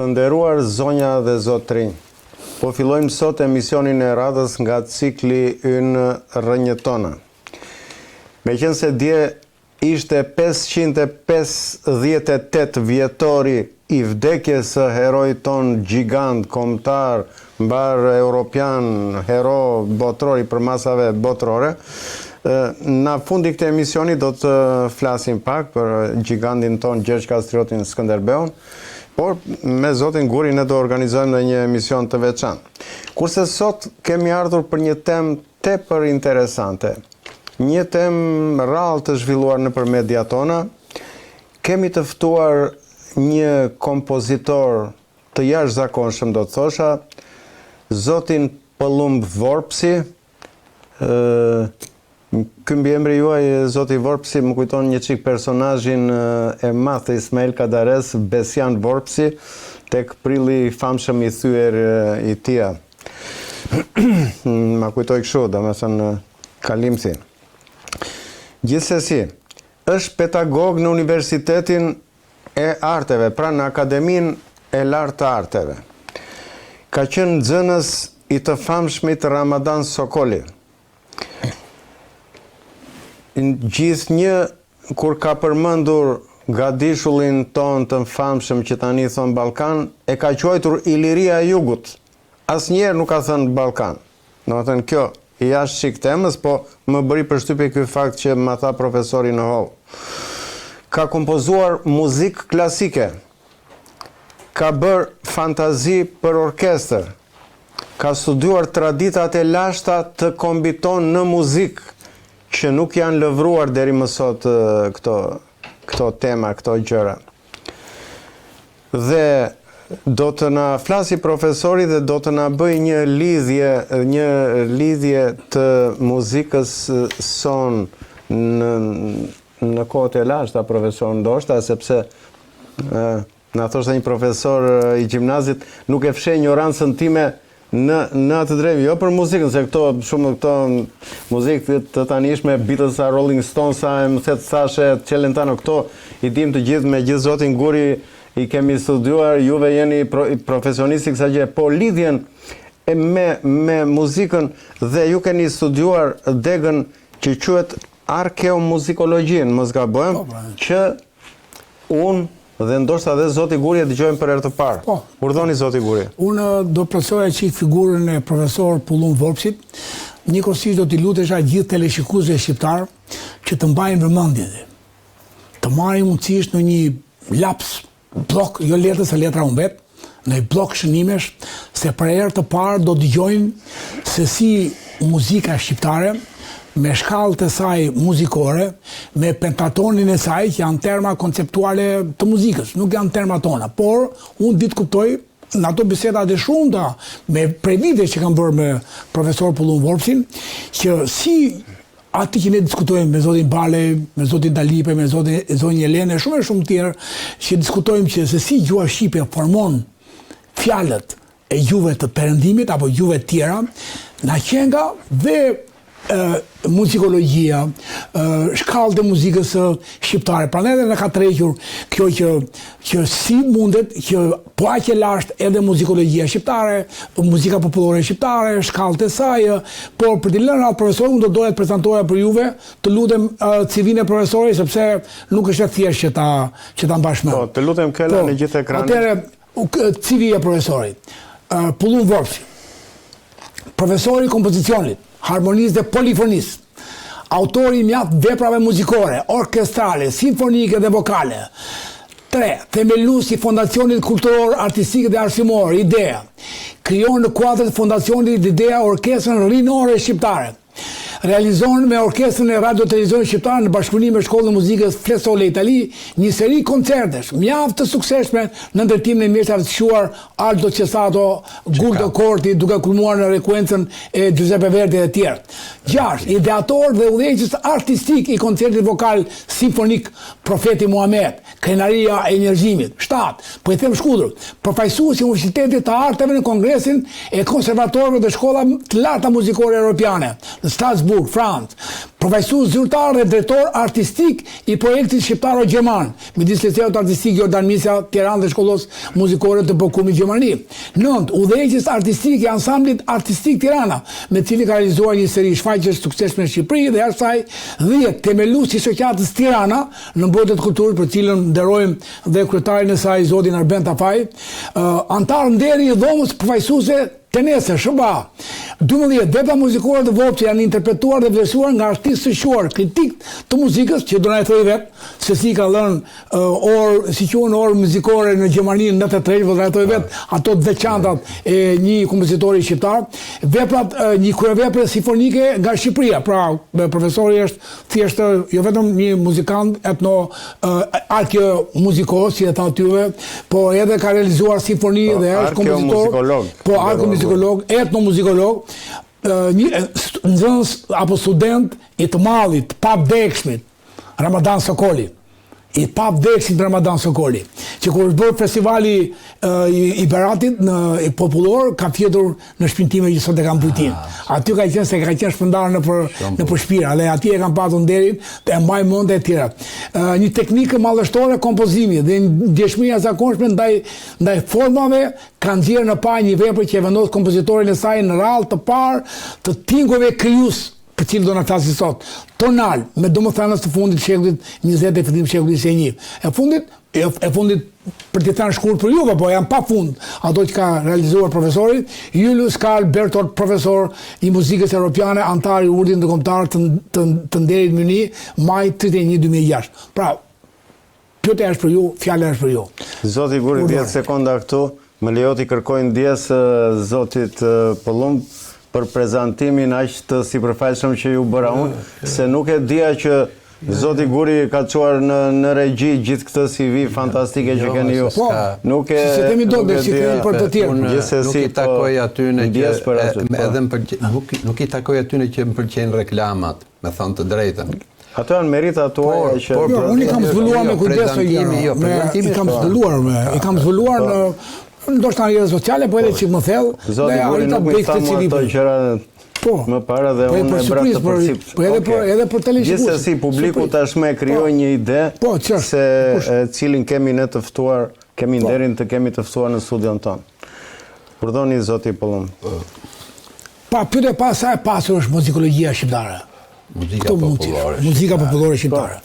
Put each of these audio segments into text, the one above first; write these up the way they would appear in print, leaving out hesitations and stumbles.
Të nderuar zonja dhe zotrinj, po fillojmë sot emisionin e radhës nga cikli ynë rrënjëtona. Meqense dje ishte 558 vjetori i vdekjes së heroit ton gjigant, kombëtar, mbar europian, hero botror i përmasave botrore, në fundi këtij emisioni do të flasim pak për gigantin ton Gjergj Kastriotin Skënderbeun, por me zotin Guri ne do organizojmë në një emision të veçantë. Kurse sot kemi ardhur për një temë tepër interesante, një temë rrallë të zhvilluar nëpër media tona. Kemi të ftuar një kompozitor të jashtëzakonshëm, do të thosha, zotin Pëllumb Vorpsi. Ky mbiemri juaj, zoti Vorpsi, më kujton një çik personazhin e madh të Ismail Kadares, Besian Vorpsi, tek prilli i famshëm i thyer i tij. Ma kujtoj kështu, domethënë Kalimthin. Gjithsesi, është pedagog në Universitetin e Arteve, pra në Akademinë e Lartë të Arteve. Ka qenë nxënës i të famshmit Ramadan Sokoli. Gjithnjë kur ka përmendur gadishullin ton të famshëm që tani thon Ballkan, e ka quajtur Iliria e Jugut. Asnjëherë nuk ka thënë Ballkan. Domethënë kjo i jashtë çik temës, po më bëri përshtypje ky fakt që ma tha profesori në Holl. Ka kompozuar muzikë klasike. Ka bërë fantazi për orkestër. Ka studiuar traditat e lashta të kombiton në muzikë, që nuk janë lëvruar deri më sot këto tema, këto gjëra. Dhe do të na flasi profesori dhe do të na bëj një lidhje të muzikës son në kohët e lashta, profesor, ndoshta, sepse na thoshte një profesor i gjimnazit, nuk e fsheh ignorancën time në atë drejtim, jo për muzikën, se këto muzikë të tanishme, Beatles, Rolling Stones, më thashe, Celentano, këto i dim të gjithë, me gjithë zotin Guri i kemi studiuar, juve jeni profesionisti kësaj gjë, po lidhjen me muzikën dhe ju keni studiuar degën që quhet arkeomuzikologjin, mos gabojmë, që unë dhe ndoshta dhe zoti Guri e dëgjojmë për herë të parë. Po. Urdhoni zoti Guri. Unë do plotësoja çik figurën e profesor Pëllumb Vorpsit. Njëkohësisht do t'i lutesha gjithë teleshikuesve shqiptar që të mbajnë vëmendje. Të marrin mundësisht në një laps, blok, jo letër se letra humbet, në një blok shënimesh, se për herë të parë do dëgjojnë se si muzika shqiptare me shkallët e saj muzikore, me pentatonin e saj, që janë terma konceptuale të muzikës, nuk janë terma tona, por unë ditë kuptoj në ato bisedat e shumta, me prej vite që kam bërë me profesor Pëllumb Vorpsin, që si ati që ne diskutojmë me zotin Bale, me zotin Dalipe, me zotin Jelene, shumë tjerë, që diskutojmë që se si gjua shqipe formon fjalët e gjuhëve të perëndimit, apo gjuhëve tjera, na qenga dhe muzikologjia, shkallët e muzikës shqiptare. Prandaj edhe na ka tërhequr kjo që si mundet që po aq e lashtë edhe muzikologjia shqiptare, muzika popullore shqiptare, shkallët e saj, por për t'i lënë atë profesor, unë do doja të prezantoja për juve, të lutem CV-n e profesorit, sepse nuk është e thjeshtë që ta mbash mend. Po, të lutem këlla në gjithë ekranin. Atëherë, CV e profesorit. Pëllumb Vorpsi, profesori i kompozicionit, harmonisë dhe polifonisë, autori i mjaft veprave muzikore, orkestrale, simfonike dhe vokale. 3. Themeluesi i Fondacionit Kulturor, Artistik dhe Arsimor, IDEA. Krijon në kuadër të fondacionit IDEA orkestrën rinore shqiptare. Realizon me orkestrën e Radio Televizionit Shqiptar në bashkëpunim me Shkollën e Muzikës Flesole Itali një seri koncertesh mjaft të suksesshme në ndërtimin e mjeshtave të quar Aldo Cesato, Guldo Korti, duke kulmuar në rekuencën e Giuseppe Verdi dhe të tjerë. 6. Ideator dhe udhëheqës artistik i koncertit vokal simfonik Profeti Muhammed, Krenaria e Njerëzimit. 7. Po i them shkudër, përfaqësuesi i Universitetit të Arteve në Kongresin e Konservatorëve dhe Shkolla të Larta Muzikore Europiane në Strasbourg. Strasburg, Francë, përfaqësues zyrtar dhe drejtor artistik i projektit shqiptaro-gjerman, midis Liceut Artistik Jordan Misja, Tiranë dhe Shkollës Muzikore të Bokumit Gjermani. 9. Udhëheqës artistik i ansamblit Artistik Tirana, me cili ka realizuar një seri shfaqjesh suksesshme në Shqipëri dhe jashtë saj. 10. Themeluesi i shoqatës Tirana në botën e kulturës, për cilën nderojmë dhe kryetarin e saj zotin Arben Tafaj, antar nderi i dhomës përfaqësuese Tenese, SHBA. 12. Vepra muzikore të Vopsit janë interpretuar dhe vlerësuar nga artistë të shuar, kritik të muzikës, që do na e thojë vetë, se si ka dhënë si quhen orë muzikore në Gjermani në 93, do na e thojë vetë ato të veçantat e një kompozitori shqiptar. Veprat, një kryevepre simfonike nga Shqipëria, pra profesori është thjesht jo vetëm një muzikant arkeomuzikos, si e tha atyve, po edhe ka realizuar simfoni dhe është kompozitor, po arkeomuzikolog, etnomuzikolog, një nxënës apo student i të mallit, pavdekshmit, Ramadan Sokoli. I pavdekshmit Ramadan Sokoli, që kur është bërë festivali i Beratit në popullor, ka fjetur në shpinë time që sot e kam pujtin. Aty ka qenë se ka qenë shpërndarë në përshpira, dhe aty e kam patur nderin të mbaj mend e tjera. Një teknikë mallështore kompozimi dhe ndjeshmëria e zakonshme ndaj formave ka nxjerrë në pa një vepër që e vendos kompozitorin e saj në radhë të parë të tingujve krijues, për cilë do në flasim sot, tonal, me domethënës të fundit shekullit 20 e fillim shekullit 21. E fundit për të thënë shkurt për juve, po janë pa fund ato që ka realizuar profesori Julius Karl Bertolt, profesor i muzikës europiane, antar i urdhit ndërkombëtar të nderit Muni, maj 31 2006. Pra, pyetja është për ju, fjala është për ju. Zoti Guri, 10 sekonda këtu, më lejoti kërkoj ndjes zotit Pollum për prezantimin aq të sipërfaqshëm që ju bëra unë, se nuk e dija që zoti Guri ka çuar në regji gjithë këtë CV fantastike që keni ju. Nuk e kemi dot si kemi për të tjerë. Nuk i takoj aty në nuk i takoj aty në që më pëlqejnë reklamat, me thënë të drejtën. Ato janë merita tuaja që... Unë i kam zhvilluar me kujdes, i kam zhvilluar në ndoshta në rrjetet sociale, po edhe çik më thellë. Zoti Guri nuk më tha ato gjëra më para dhe unë e bëra të përsipër. Po edhe për televizionin. Gjithsesi publiku tashmë krijoi një ide se cilin kemi ne të ftuar, kemi nderin të kemi të ftuar në studion tonë. Urdhoni zoti Pollum. Pa pyetje pas sa e pasur është muzikologjia shqiptare. Muzika popullore shqiptare.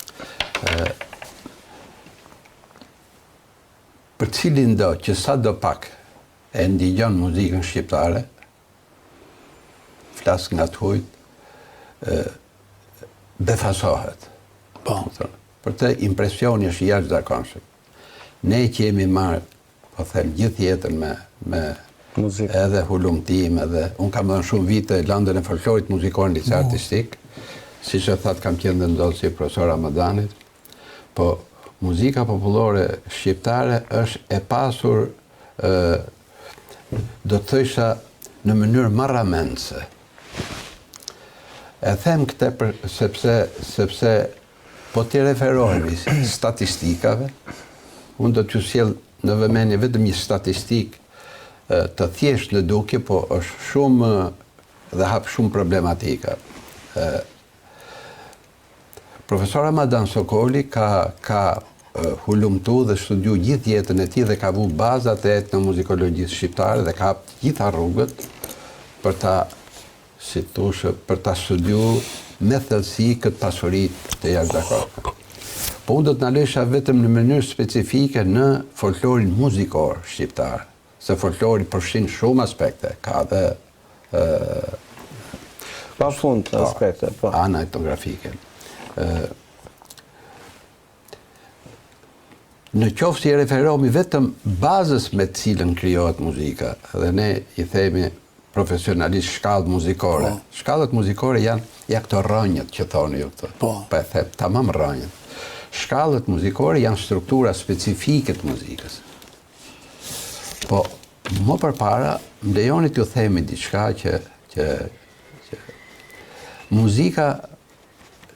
Për cilin do që sa do pak e ndigjon muzikën shqiptare, flas nga të hujt, befasohet. Për të impresioni është jashtëzakonshëm. Ne që jemi marrë, po them, gjithë jetën me edhe hulumtim, edhe unë kam dhënë shumë vite landën e folklorit muzikor në liceu artistik, siç e thatë kam qenë ndodhur si profesor Ramadanit, po muzika popullore shqiptare është e pasur, do të thësha, në mënyrë marramendse. E them këtë sepse po t'i referohemi statistikave, unë do t'ju sjell në vëmendje vetëm një statistik të thjesht në dukje, po është shumë dhe hap shumë problematika. Profesor Ramadan Sokoli ka hulumtu dhe studiu gjithë jetën e tij dhe ka vu bazat e etnomuzikologjisë shqiptare dhe ka hap gjitha rrugët për ta studiu me thellësi këtë pasuri të jashtëzakonshme. Po unë do të ndalesha vetëm në mënyrë specifike në folklorin muzikor shqiptar, se folklori përfshin shumë aspekte, ka dhe pafund aspekte, po. Ana etnografike. Në qoftë si referohemi vetëm bazës me të cilën krijohet muzika, dhe ne i themi profesionalisht shkallë muzikore. Shkallët muzikore janë këto rrënjët që thoni ju këto. Po e them tamam rrënjët. Shkallët muzikore janë struktura specifike të muzikës. Po më përpara më lejoni t'ju themi diçka që muzika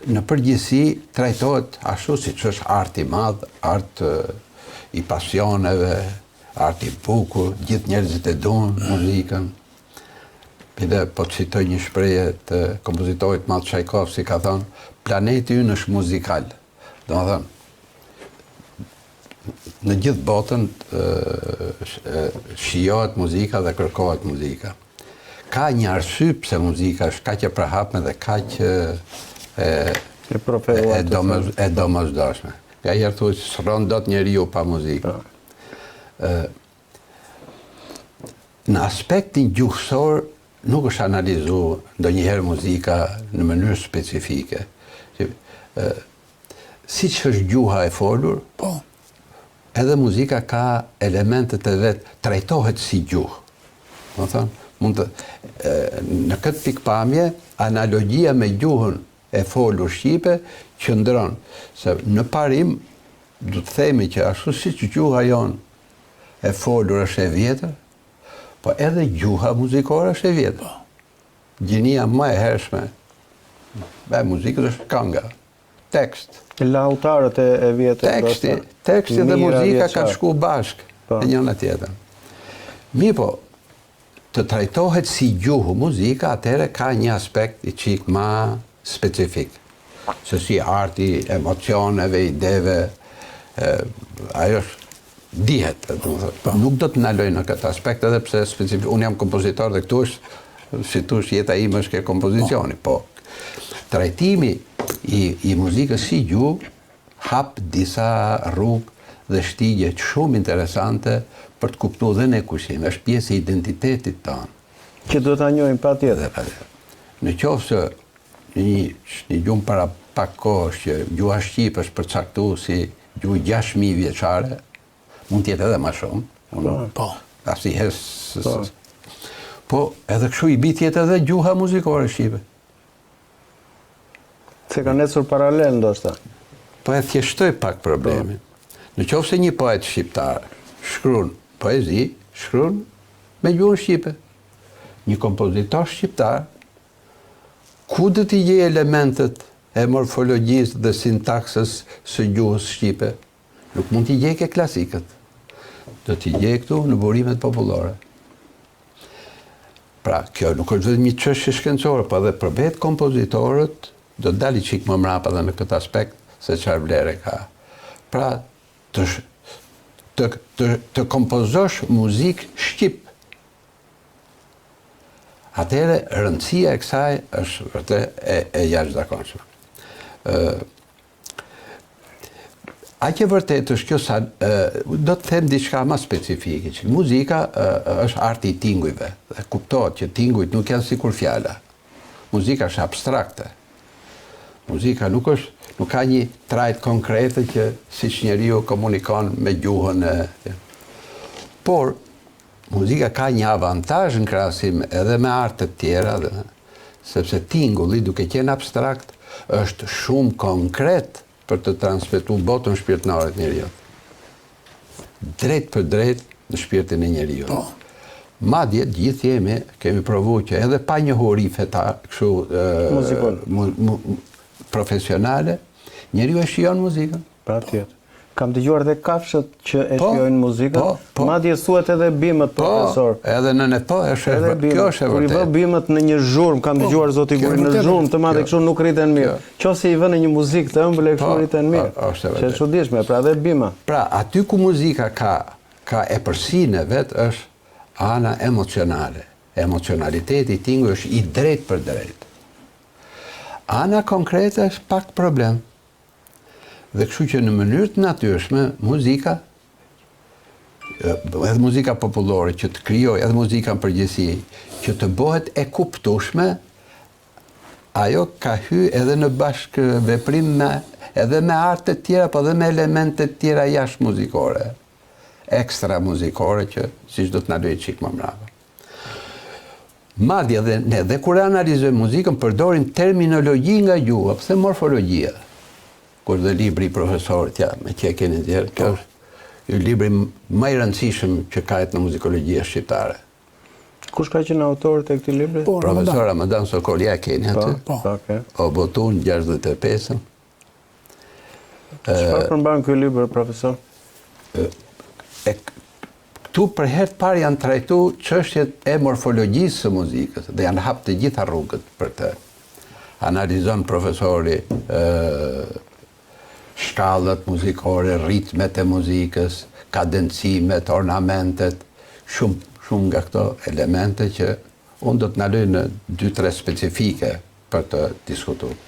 në përgjithësi trajtohet ashtu siç është art i madh, art i pasioneve, art i bukur, gjithë njerëzit e duan muzikën. Pide, po të citoj një shprehje të kompozitorit madh Çajkovski, ka thënë, planeti ynë është muzikal. Domethënë, në gjithë botën shijohet muzika dhe kërkohet muzika. Ka një arsye pse muzika është kaq e përhapme dhe kaq e domosdoshme. Nga herë thuhet s'rron dot njeriu pa muzikë. Në aspektin gjuhësor nuk është analizuar ndonjëherë muzika në mënyrë specifike. Siç është gjuha e folur, edhe muzika ka elementet e vet, trajtohet si gjuhë. Do thonë, mund të në këtë pikpamje analogjia me gjuhën e folur shqipe qëndron, se në parim do të themi që ashtu siç gjuha jon e folur është e vjetër, po edhe gjuha muzikore është e vjetër. Gjinia më e hershme e muzikës është kënga, tekst. Lautarët e vjetër. Teksti dhe muzika ka shku bashkë e njëna tjetrën. Mirë po, të trajtohet si gjuhë muzika, atëherë ka një aspekt i çik më specifik. Se si arti, emocioneve, ideve, ajo dihet. Nuk do të ndaloj në këtë aspekt, edhe pse specifik, unë jam kompozitor dhe këtu është, si thush, jeta ime është ke kompozicioni, po trajtimi i muzikës si gjuhë hap disa rrugë dhe shtigje shumë interesante për të kuptuar dhe ne kush jemi, është pjesë e identitetit tonë. Që duhet ta njohim patjetër. Në qoftë se një gjumë para pak kohësh që gjuha shqipe është përcaktuar si gjuhë 6000 vjeçare, mund të jetë edhe më shumë. Po. Asnjëherë. Po, edhe kështu i bie tjetë edhe gjuha muzikore shqipe. Se ka nesur paralel ndoshta. Po e thjeshtoj pak problemin. Në qoftë se një poet shqiptar shkruan poezi, shkruan me gjuhën shqipe. Një kompozitor shqiptar, ku do t'i gjejë elementet e morfologjisë dhe sintaksës së gjuhës shqipe? Nuk mund t'i gjejë ke klasikët. Do t'i gjejë këtu në burimet popullore. Pra, kjo nuk është vetëm një çështje shkencore, po edhe për vetë kompozitorët do të dali çik më mrapa dhe në këtë aspekt se çfarë vlere ka. Pra, të kompozosh muzikë shqip. Atëherë rëndësia e kësaj është vërtet e jashtëzakonshme. Aq e vërtet është kjo sa do të them diçka më specifike, që muzika është arti i tingujve dhe kuptohet që tingujt nuk janë sikur fjala. Muzika është abstrakte. Muzika nuk ka një trajt konkrete që siç njeriu komunikon me gjuhën por muzika ka një avantazh në krahasim edhe me artet tjera, sepse tingulli, duke qenë abstrakt, është shumë konkret për të transmetuar botën shpirtërore të njeriu. Drejt për drejt në shpirtin e njeriu. Madje gjithë kemi provuar që edhe pa njohuri fetar, kështu profesionale, njeriu e shijon muzikën. Patjetër. Kam dëgjuar edhe kafshët që e shijojnë muzikën. Madje thuhet edhe bimët, profesor. Edhe në kjo është e vërtetë. Kur i vë bimët në një zhurmë, kam dëgjuar zoti kur në zhurmë të madhe kështu nuk rriten mirë. Qose i vënë një muzikë të ëmbël e kështu rriten mirë. Është e çuditshme, pra edhe bima. Pra, aty ku muzika ka epërsinë vet është ana emocionale. Emocionaliteti i tingujt është i drejtë për drejtë. Ana konkrete është pak problem. Dhe kështu që në mënyrë të natyrshme, muzika, edhe muzika popullore që të krijojë, edhe muzika në përgjithësi, që të bëhet e kuptueshme, ajo ka hyrë edhe në bashkëveprim edhe me arte të tjera, po edhe me elemente të tjera jashtë muzikore, ekstra muzikore që siç do të na lejë çik më mbrapa. Madje dhe kur analizojmë muzikën, përdorim terminologji nga gjuha, pse morfologjia. Kur dhe libri i profesorit, me që e keni nxjerrë, kjo është libri më i rëndësishëm që ka në muzikologjia shqiptare. Kush ka qenë autor të këtij libri? Profesor Ramadan Sokol, ja keni aty. O botun 65. Çfarë përmban ky libër, profesor? Këtu për herë të parë janë trajtu çështjet e morfologjisë së muzikës dhe janë hap të gjitha rrugët për të. Analizon profesori shkallët muzikore, ritmet e muzikës, kadencimet, ornamentet, shumë nga këto elemente që unë do të ndaloj në 2-3 specifike për të diskutuar.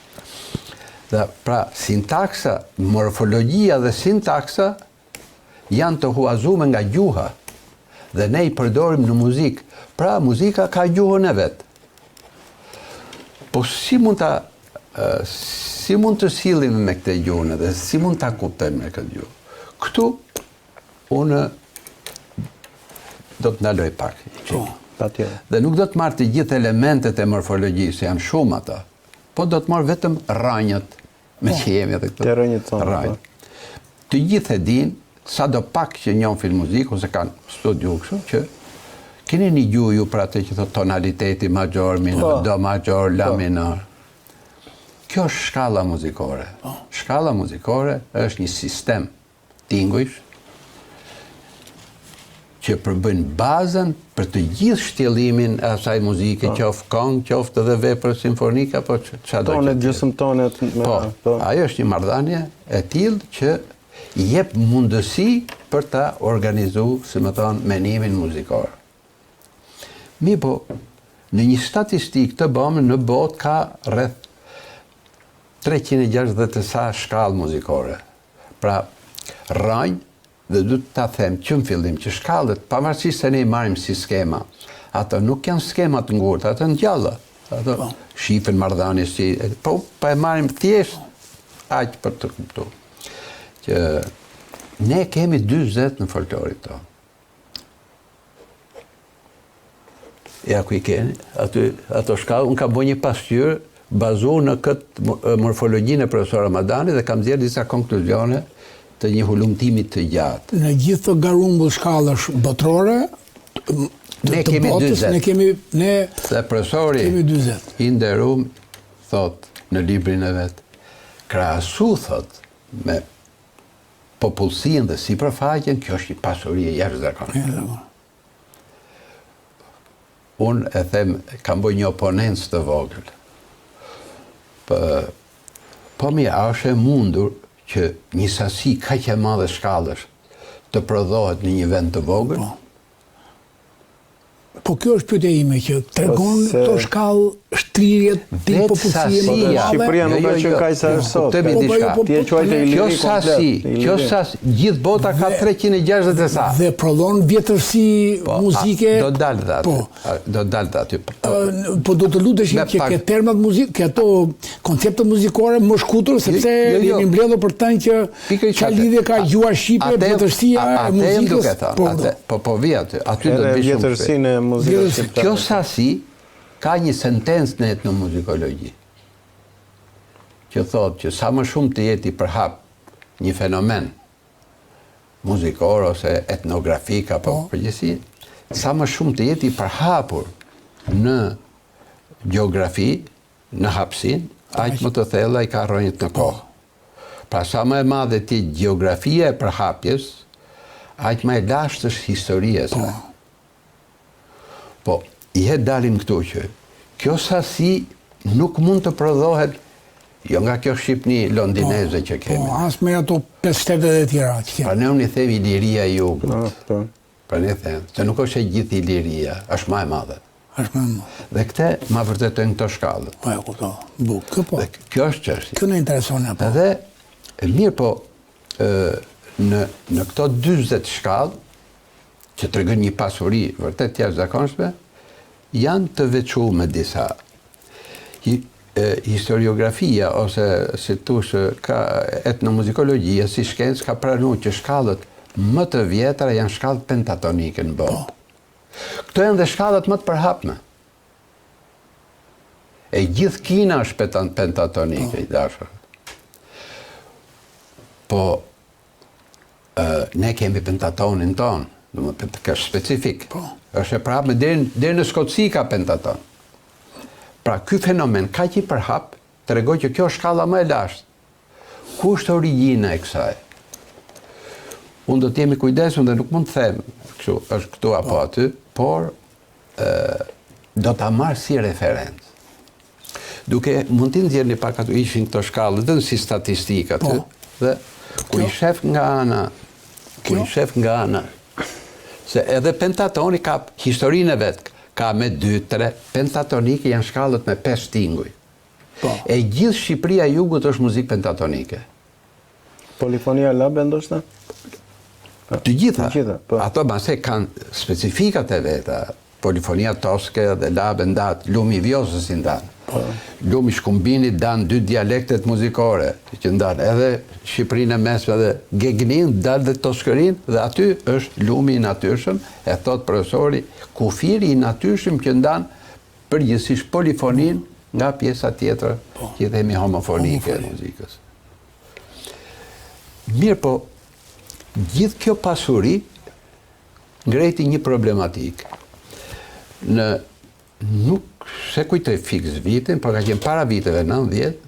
Dhe pra sintaksa, morfologjia dhe sintaksa janë të huazuar nga gjuha dhe ne i përdorim në muzikë. Pra muzika ka gjuhën e vet. Po si mund të sillim me këtë gjuhën dhe si mund ta kuptojmë me këtë gjuhë? Këtu unë do të ndaloj pak. Dhe nuk do të marr të gjithë elementet e morfologjisë, janë shumë ata. Po do të marr vetëm rrënjët, me që jemi edhe këto. Rrënjët. Të gjithë e dinë, sa do pak që njohin muzikë, ose kanë studiu kështu, që keni një gjuhë ju për atë që thot tonaliteti major, minor, do major, la minor. Kjo është shkalla muzikore. Shkalla muzikore është një sistem tingujsh që përbën bazën për të gjithë shtjellimin e asaj muzike, qoftë këngë, qoftë edhe vepër simfonike, apo çfarë do të tonet, gjysmë tonet. Po, ajo është një marrëdhënie e tillë që jep mundësi për ta organizuar, si më thon, menimin muzikor. Po, në një statistikë të bëmë në botë ka rreth 360 sa shkallë muzikore. Pra, rrënjë, dhe du të ta them që në fillim që shkallët, pavarësisht se ne i marrim si skema, ato nuk janë skema të ngurtë, ato në gjalla. Ato shifën marrëdhënie si, po e marrim thjesht aq për të kuptuar. Që ne kemi 40 në folklorit tonë. Ja ku i keni, ato shkallë, unë kam bërë një pasqyrë bazuar në këtë morfologjinë e profesor Ramadani dhe kam nxjerrë disa konkluzione të një hulumtimi të gjatë. Në gjithë të garumbull shkallësh botërore, ne kemi 20. Dhe profesori i nderuar thot në librin e vet, krahasu thot me popullsinë dhe sipërfaqen, kjo është një pasuri e jashtëzakonshme. Unë e them, kam bërë një oponencë të vogël. Po mi, a është e mundur që një sasi kaq e madhe shkallësh të prodhohet në një vend të vogël? Po kjo është pyetja ime që tregon këto shkallë shtrirjet të popullsie më të madhe. Shqipëria nuk ka qenë kaq sa është sot. Kjo sasi, gjithë bota ka 360 e sa. Dhe prodhon vjetërsi muzike. Do dalë aty. Po do të luteshim që ke termat muzikë, ke ato koncepte muzikore më shkutur, sepse jemi mbledhur për të që çfarë lidhje ka gjuha shqipe, vjetërsia e muzikës. Po vi aty. Aty do të bëj vjetërsinë e muzikës shqiptare. Kjo sasi ka një sentencë në etnomuzikologji që thotë që sa më shumë të jeti përhap një fenomen muzikor ose etnografik apo përgjithësi, sa më shumë të jeti përhapur në gjeografi, në hapësinë, aq më të thella i ka rrënjët në kohë. Pra sa më e madhe ti gjeografia e përhapjes, aq më e lashtë është historia e saj. Po, dalim këtu që kjo sasi nuk mund të prodhohet jo nga kjo Shqipni londineze që kemi. As me ato 5 shtetet e tjera që kemi. Pra ne unë i themi Iliria e Jugut. Pra ne them, se nuk është e gjithë Iliria, është më e madhe. Dhe këte ma vërtetojnë këto shkallët. Po e kuptoj. Kjo është çështja. Kjo na intereson apo. Edhe mirë po në këto 40 shkallë që tregon një pasuri vërtet jashtëzakonshme, janë të veçuar me disa. Historiografia ose si thosh ka etnomuzikologjia si shkencë ka pranuar që shkallët më të vjetra janë shkallët pentatonike në botë. Këto janë dhe shkallët më të përhapme. E gjithë Kina është pentatonike, i dashur. Po ne kemi pentatonin tonë, domethënë ka specifik. Është e prapë deri në Skoci ka pentaton. Pra ky fenomen kaq i përhap tregon që kjo është shkalla më e lashtë. Ku është origjina e kësaj? unë do t'jemi kujdesshëm dhe nuk mund të them, kështu, është këtu apo aty, por do ta marr si referencë. Duke mund t'i nxjerrni pak aty ishin këto shkallë, dhe si statistika aty, dhe kur i shef nga ana, se edhe pentatoni ka historinë e vet, ka me 2-3, pentatonike janë shkallët me 5 tinguj. E gjithë Shqipëria e Jugut është muzikë pentatonike. Polifonia labe ndoshta? Të gjitha. Po. Ato mase kanë specifikat e veta. Polifonia toske dhe labe ndatë, lumi vjosës i ndanë. Lumi shkumbini danë 2 dialektet muzikore që ndanë edhe Shqipërinë e mesme dhe gegnin, dalë dhe toskërin, dhe aty është lumi i natyrshëm, e thot profesori, kufiri i natyrshëm që ndanë përgjithsisht polifonin nga pjesa tjetër që i themi homofonike e muzikës. Mirë po, gjithë kjo pasuri ngreti një problematik. Nuk se kujtoj fix vitin, por ka qenë para viteve 90,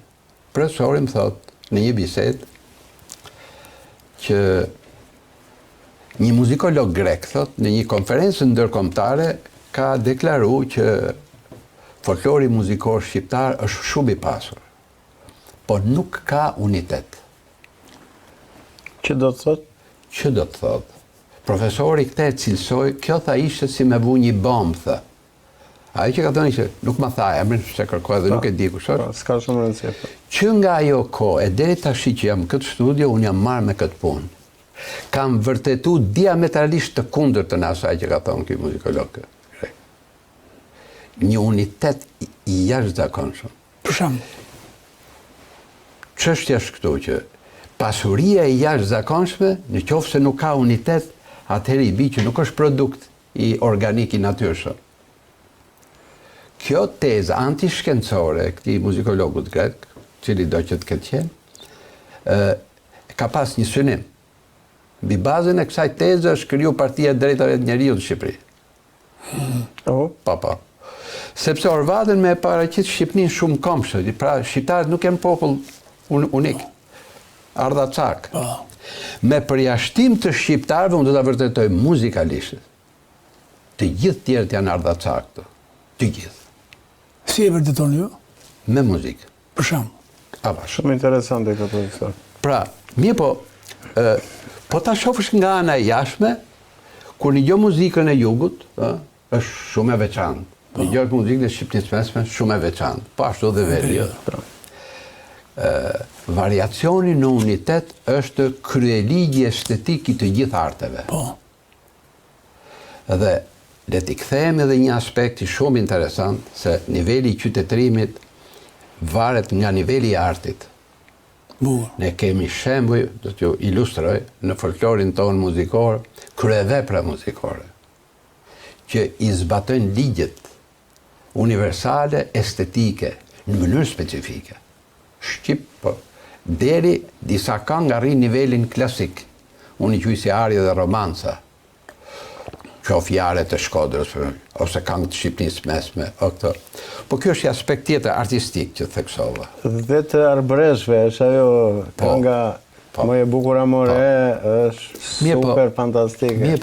profesori më thot në një bisedë që një muzikolog grek thot në një konferencë ndërkombëtare ka deklaruar që folklori muzikor shqiptar është shumë i pasur, por nuk ka unitet. Që do të thot? Që do të thot? Profesori këte cilësoj, kjo tha ishte si me vu një bombë, tha. Ai që ka thënë që nuk ma tha emrin se kërkoj dhe nuk e di kush është. S'ka shumë rëndësi. Që nga ajo kohë, e deri tash që jam këtë studio, unë jam marrë me këtë punë. Kam vërtetu diametralisht të kundërtën asaj që ka thonë ky muzikolog. Një unitet i jashtëzakonshëm. Për shembull. Çështja është këtu që pasuria e jashtëzakonshme, në qoftë se nuk ka unitet, atëherë i bi që nuk është produkt i organik i natyrshëm. Kjo tezë antishkencore këtij muzikologut grek, cili do që të ketë qenë, ka pas një synim. Mbi bazën e kësaj teze është kriju Partia e Drejtave të Njerëzit në Shqipëri. Po. Sepse Orvadën me paraqit Shqipërinë shumë komshë, pra shqiptarët nuk janë popull unik, ardhacak. Me përjashtim të shqiptarëve, unë do ta vërtetoj muzikalisht. Të gjithë tjerët janë ardhacak këtu. Të gjithë. Si e vërtetoni ju? Me muzikë. Për shembull. Shumë interesante këtë profesor. Pra, mirë po ta shofësh nga ana e jashtme, kur një gjë muzikën e jugut, është shumë e veçantë. Një gjë muzikën e Shqipërisë mesme shumë e veçantë. Po ashtu dhe veri. Variacioni në unitet është kryeligji estetik i të gjithë arteve. Po. Dhe le t'i kthehemi edhe një aspekti shumë interesant, se niveli i qytetërimit varet nga niveli i artit. Ne kemi shembuj, do t'ju ilustroj, në folklorin tonë muzikor, kryevepra muzikore, që i zbatojnë ligjet universale, estetike, në mënyrë specifike. Shqip, po, deri disa kanë arrin nivelin klasik, unë i quaj si arje dhe romanca, qofjare të Shkodrës, ose këngë të Shqipërisë mesme, o këto. Po kjo është një aspekt tjetër artistik që theksova. Dhe të arbreshve, është ajo kënga më e bukur amore, është super fantastike.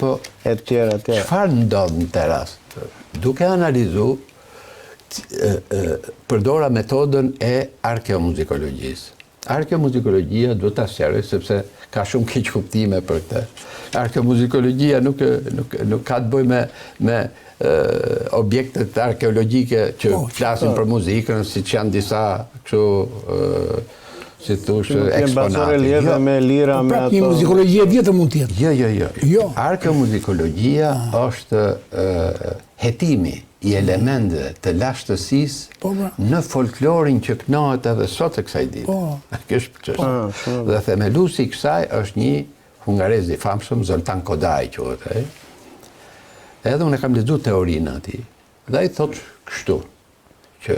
E tjera. Çfarë ndodh në të rast? Duke analizu, përdora metodën e arkeomuzikologjisë. Arkeomuzikologjia duhet ta sqaroj sepse ka shumë keq kuptime për këtë. Arkeomuzikologjia nuk ka të bëjë me objektet arkeologjike që flasin për muzikën, siç janë disa kështu si thosh eksponate. Jo, me lira me ato. Një muzikologji vjetër mund të jetë. Jo. Arkeomuzikologjia është hetimi i elementëve të lashtësisë në folklorin që knohet edhe sot e kësaj dite. Kjo është çështja. Dhe themeluesi i kësaj është një hungarez i famshëm, Zoltan Kodai quhet. Edhe unë kam lexuar teorinë atij. Dhe ai thotë kështu, që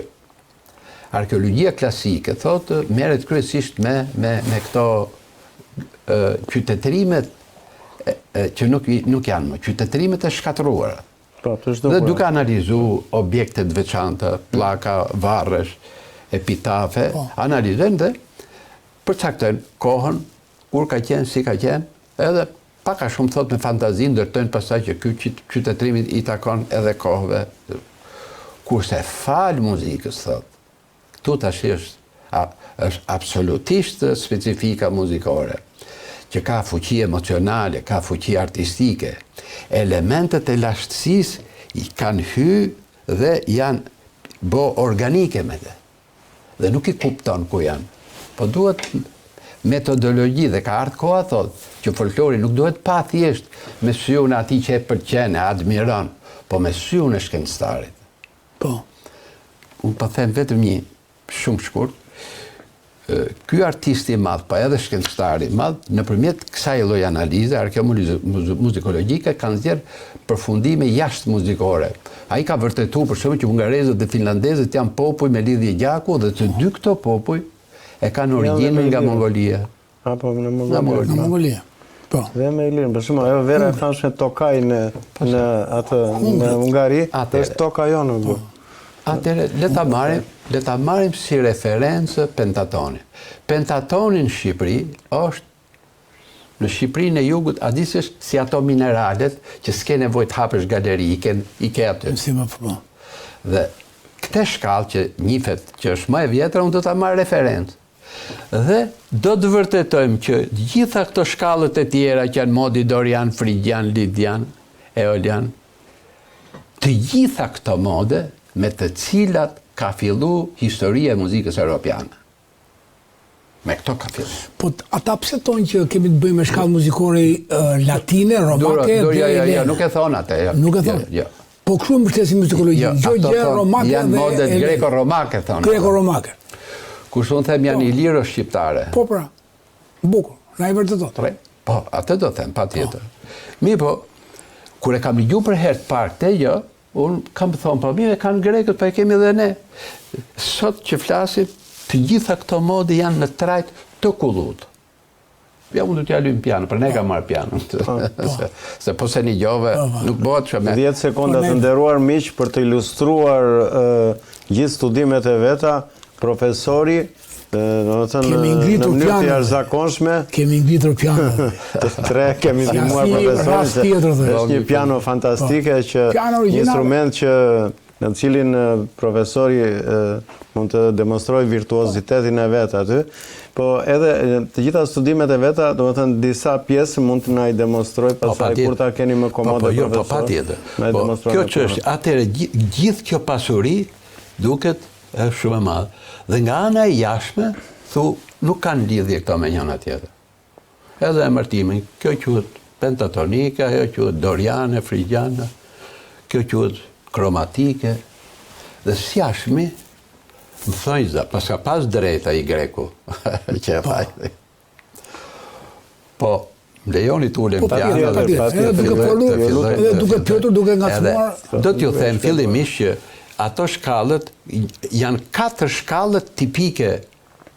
arkeologjia klasike thotë merret kryesisht me këto qytetërimet që nuk janë më qytetërimet e shkatëruara. Dhe duke analizu objektet veçanta, pllaka, varresh, epitafe, analizojnë dhe përcaktojnë kohën, kur ka qenë, si ka qenë, edhe pak a shumë thot me fantazin, ndërtojnë pasaj që ky qytetrimi i takon edhe kohëve. Kurse falë muzikës, thot, këtu tash është absolutisht specifika muzikore, që ka fuqi emocionale, ka fuqi artistike. Elementet e lashtësisë i kanë hy dhe janë bo organike me dhe. Dhe nuk i kupton ku janë. Po duhet metodologji dhe ka ardhur koha, thot, që folklori nuk duhet pa thjesht me syun ati që e pëlqen, e admiron, po me syun e shkencëtarit. Po. Unë po them vetëm një shumë shkurt, ky artisti madh, pa edhe shkencëtari madh, nëpërmjet kësaj lloj analize arkeomuzikologjike kanë nxjerrë përfundime jashtë muzikore. Ai ka vërtetuar për shembull që hungarezët dhe finlandezët janë popull me lidhje gjaku dhe të dy këto popull e kanë origjinën nga Mongolia. Apo në Në Mongolia. Po. Dhe me Ilirën, për shumë, ajo vera e famshme Tokaj në Hungari, është Toka jonë. Atëre, le ta marrim si referencë pentatonin. Pentatoni në Shqipëri është në Shqipërinë e Jugut, a disësh si ato mineralet që s'ke nevojë të hapësh galeri, i ke aty. Si më po. Dhe këtë shkallë që njihet që është më e vjetra, unë do ta marr referencë. Dhe do të vërtetojmë që gjitha këto shkallët e tjera që janë modi Dorian, Frigjan, Lidjan, Eolian, të gjitha këto mode me të cilat ka fillu historia e muzikës europiane. Me këto ka fillu. Po ata pse thonë që kemi të bëjmë me shkallë muzikore latine, romake dhe elene? Nuk e thonë atë. Nuk e thonë? Po kështu mbështesin muzikologji. Jo gjë romake dhe janë modet greko-romake, thonë. Greko-romake. Kush unë them janë iliro shqiptare. Po pra, bukur, na i vërtetot. Po, atë do them, patjetër. Mi po, kur e kam ligju për herë të parë këtë gjë, unë kam thonë, po mirë, kanë grekët, po e kemi edhe ne. Sot që flasim, të gjitha këto mode janë në trajt të kullut. Ja, unë du t'ja luim piano, për ne ka marrë piano. Se po se një gjove, nuk bëhet që me... 10 sekonda të nderuar miq për të ilustruar gjithë studimet e veta, profesori, në mënyrë të jashtëzakonshme. Kemi ngritur piano. Të tre kemi ndihmuar profesorin se është një piano fantastike, që një instrument që në cilin profesori mund të demonstrojë virtuozitetin e vet aty, po edhe të gjitha studimet e veta, domethënë disa pjesë mund të na i demonstroj pastaj kur ta keni më komode profesor. Po patjetër. Kjo çështje, atëherë gjithë kjo pasuri duket është shumë e madhe. Dhe nga ana e jashtme, nuk kanë lidhje këto me njëna tjetër. Edhe emërtimin, kjo quhet pentatonika, kjo quhet doriane, frigjane, kjo quhet kromatike, dhe sjashmi, më thonjë, paska pas drejta i greku, që e thaj. Po, më lejoni të ulem piano dhe duke pjotur, duke ngacmuar. Do t'ju them fillimisht që ato shkallët janë 4 shkallët tipike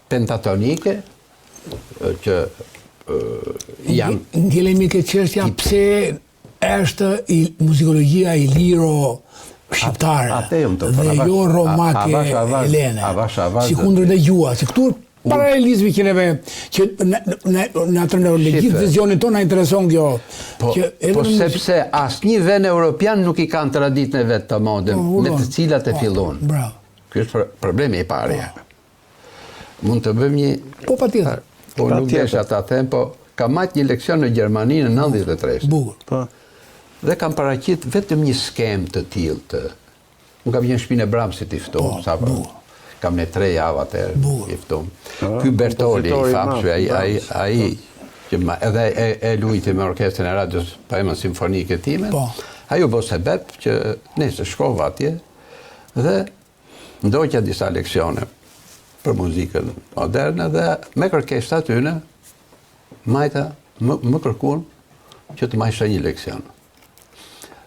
pentatonike që janë... Ngelemi ke çështja pse është muzikologjia iliro shqiptare dhe jo romake elene. Si kundër dhe gjua, si këtu paralelizmi që neve, që në gjithë vizionin tonë na intereson kjo. Po sepse asnjë vend europian nuk i kanë traditën e vet të mode, me të cilat e fillon. Ky është problemi i parë. Mund të bëjmë një... Po patjetër. Po nuk desha ta them, po kam marrë një leksion në Gjermani në 93. Bukur. Dhe kam paraqit vetëm një skem të tillë. Unë kam një shtëpinë e Bramsit i ftuar, sapo. Kam ne 3 javë atëherë i ftuar. Ky Bertoli i famshëm, ai që edhe e luajti me orkestrën e radios Poemën Simfonike time. Ai u bë sebeb që nëse shkova atje dhe ndoqja disa leksione për muzikën moderne dhe me kërkesë atyne majta më kërkuan që të majsha një leksion.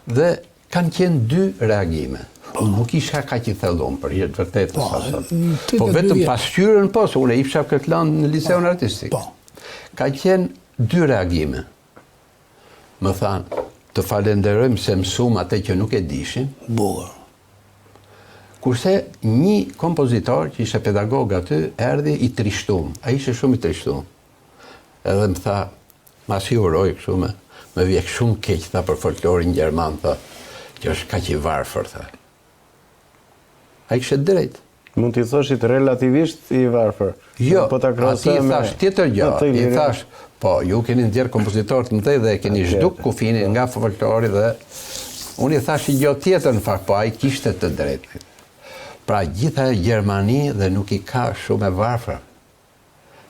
Dhe kanë qenë 2 reagime. Unë nuk isha kaq i thellum për jetë vërtetë sa sot. Po vetëm pasqyrën po, se unë isha këtë lënë në liceun artistik. Ka qenë 2 reagime. Më thanë, të falenderojmë se mësuam atë që nuk e dishin. Bukur. Kurse një kompozitor që ishte pedagog aty, erdhi i trishtuar. Ai ishte shumë i trishtuar. Edhe më tha, ma si uroj kështu me, Më vjek shumë keq, tha, për folklorin gjerman, tha, që është kaq i varfër, tha. Ai kishte drejt. Mund t'i thoshit relativisht i varfër. Jo, po ta ati krahasoj i me thash tjetër gjë, atë i lirinë. thash, po, ju keni ndjerë kompozitorë të mëdhenj dhe e keni zhduk kufinin nga folklori dhe unë i thash i gjë tjetër në fakt, po ai kishte të drejtë. Pra gjitha Gjermani dhe nuk i ka shumë e varfër.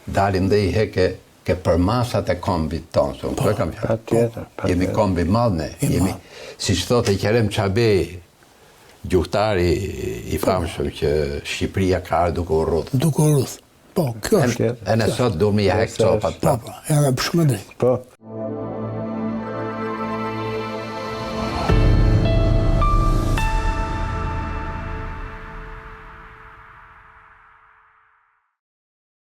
Dalim dhe i heke ke përmasat e kombit tonë, se unë kërë kam fjalë. Patjetër, Jemi kombi madh ne, jemi, siç thotë Kerem Çabej, gjuhtari i famshëm që Shqipëria ka ardhur duke u rrudh. Duke u rrudh. Po, kjo është. E në sot du me ja hek copat. Po, edhe shumë e drejtë. Po,